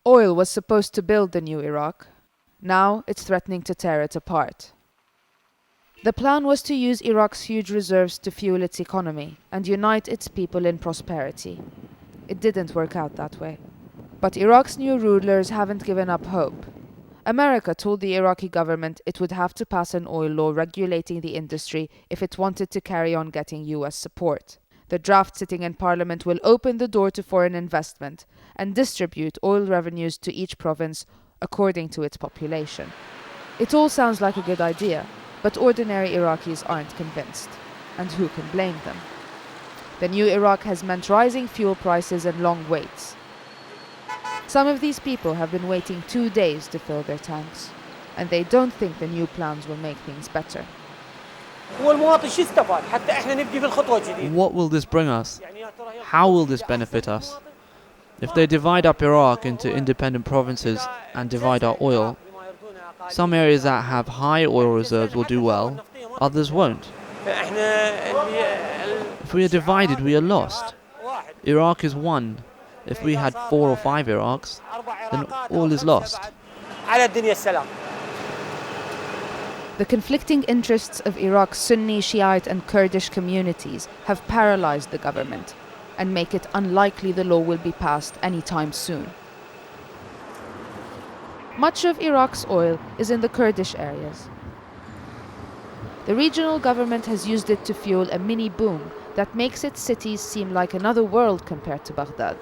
Oil was supposed to build the new Iraq. Now it's threatening to tear it apart. The plan was to use Iraq's huge reserves to fuel its economy and unite its people in prosperity. It didn't work out that way. But Iraq's new rulers haven't given up hope. America told the Iraqi government it would have to pass an oil law regulating the industry if it wanted to carry on getting US support. The draft sitting in Parliament will open the door to foreign investment and distribute oil revenues to each province according to its population. It all sounds like a good idea, but ordinary Iraqis aren't convinced. And who can blame them? The new Iraq has meant rising fuel prices and long waits. Some of these people have been waiting 2 days to fill their tanks, and they don't think the new plans will make things better. What will this bring us? How will this benefit us? If they divide up Iraq into independent provinces and divide our oil, some areas that have high oil reserves will do well, others won't. If we are divided, we are lost. Iraq is one. If we had 4 or 5 Iraqs, then all is lost. The conflicting interests of Iraq's Sunni, Shiite and Kurdish communities have paralyzed the government and make it unlikely the law will be passed anytime soon. Much of Iraq's oil is in the Kurdish areas. The regional government has used it to fuel a mini boom that makes its cities seem like another world compared to Baghdad.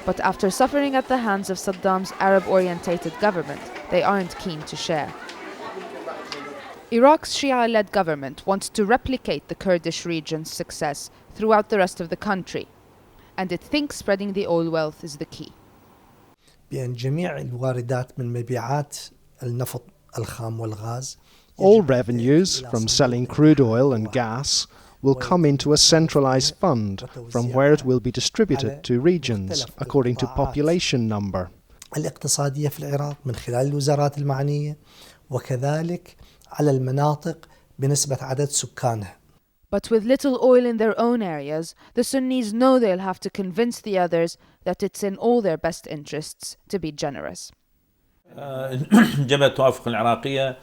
But after suffering at the hands of Saddam's Arab-orientated government, they aren't keen to share. Iraq's Shia-led government wants to replicate the Kurdish region's success throughout the rest of the country, and it thinks spreading the oil wealth is the key. All revenues from selling crude oil and gas will come into a centralized fund from where it will be distributed to regions according to population number. But with little oil in their own areas, the Sunnis know they'll have to convince the others that it's in all their best interests to be generous. جبهة التوافق العراقية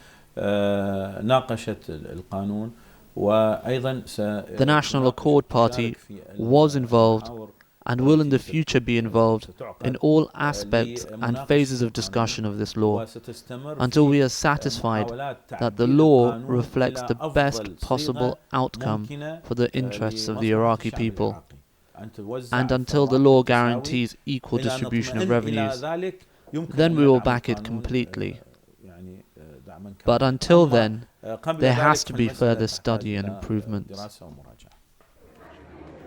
ناقشت القانون. The National Accord Party was involved and will in the future be involved in all aspects and phases of discussion of this law until we are satisfied that the law reflects the best possible outcome for the interests of the Iraqi people, and until the law guarantees equal distribution of revenues. Then we will back it completely. But until then, there has to be further study and improvements.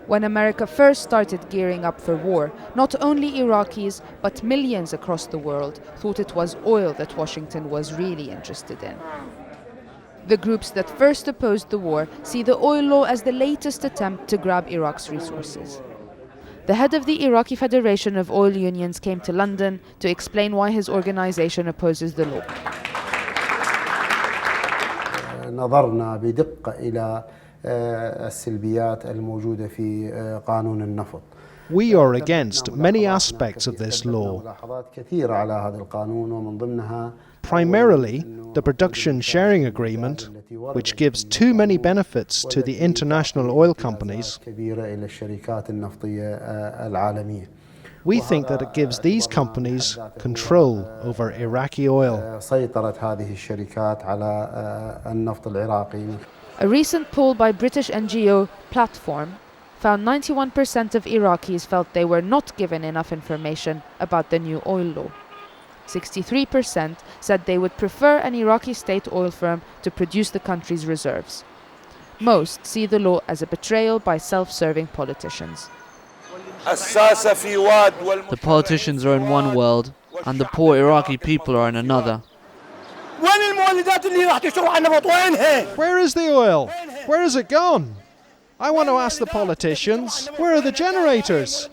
When America first started gearing up for war, not only Iraqis, but millions across the world thought it was oil that Washington was really interested in. The groups that first opposed the war see the oil law as the latest attempt to grab Iraq's resources. The head of the Iraqi Federation of Oil Unions came to London to explain why his organization opposes the law. نظرنا بدقة إلى السلبيات الموجودة في قانون النفط. We are against many aspects of this law. Primarily, the production sharing agreement, which gives too many benefits to the international oil companies. We think that it gives these companies control over Iraqi oil. A recent poll by British NGO Platform found 91% of Iraqis felt they were not given enough information about the new oil law. 63% said they would prefer an Iraqi state oil firm to produce the country's reserves. Most see the law as a betrayal by self-serving politicians. The politicians are in one world, and the poor Iraqi people are in another. Where is the oil? Where has it gone? I want to ask the politicians, where are the generators?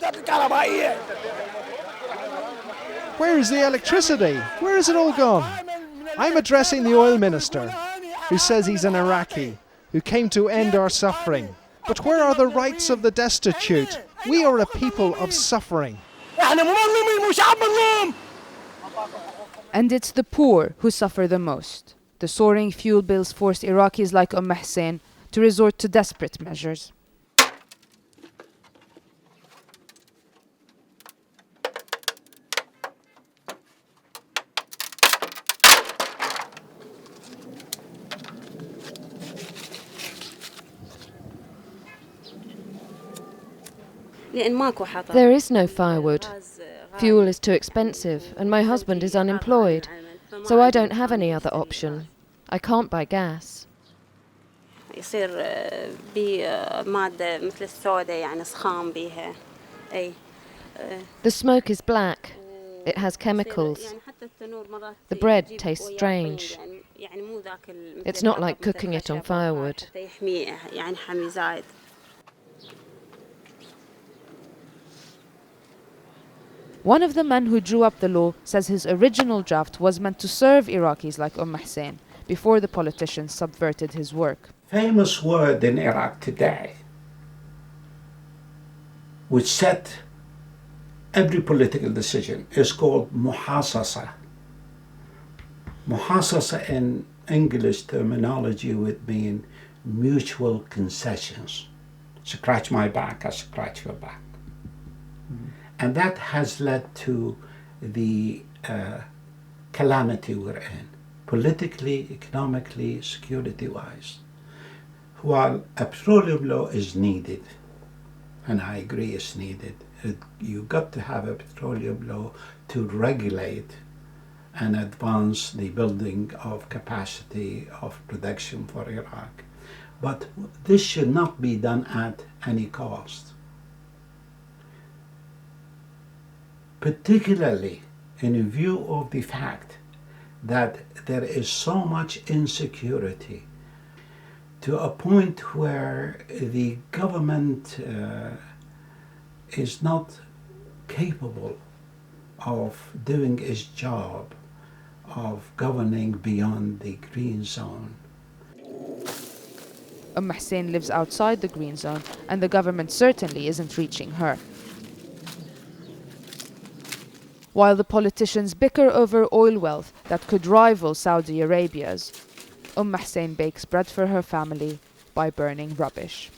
Where is the electricity? Where has it all gone? I'm addressing the oil minister, who says he's an Iraqi, who came to end our suffering. But where are the rights of the destitute? We are a people of suffering. And it's the poor who suffer the most. The soaring fuel bills forced Iraqis like Hussein to resort to desperate measures. There is no firewood. Fuel is too expensive and my husband is unemployed, so I don't have any other option. I can't buy gas. The smoke is black. It has chemicals. The bread tastes strange. It's not like cooking it on firewood. One of the men who drew up the law says his original draft was meant to serve Iraqis like Hussein before the politicians subverted his work. Famous word in Iraq today, which set every political decision, is called muhasasa. Muhasasa in English terminology would mean mutual concessions. Scratch my back, I scratch your back. And that has led to the calamity we're in, politically, economically, security-wise. While a petroleum law is needed, and I agree it's needed, you've got to have a petroleum law to regulate and advance the building of capacity of production for Iraq. But this should not be done at any cost. Particularly in view of the fact that there is so much insecurity to a point where the government is not capable of doing its job of governing beyond the green zone. Hussein lives outside the green zone, and the government certainly isn't reaching her. While the politicians bicker over oil wealth that could rival Saudi Arabia's, Hussein bakes bread for her family by burning rubbish.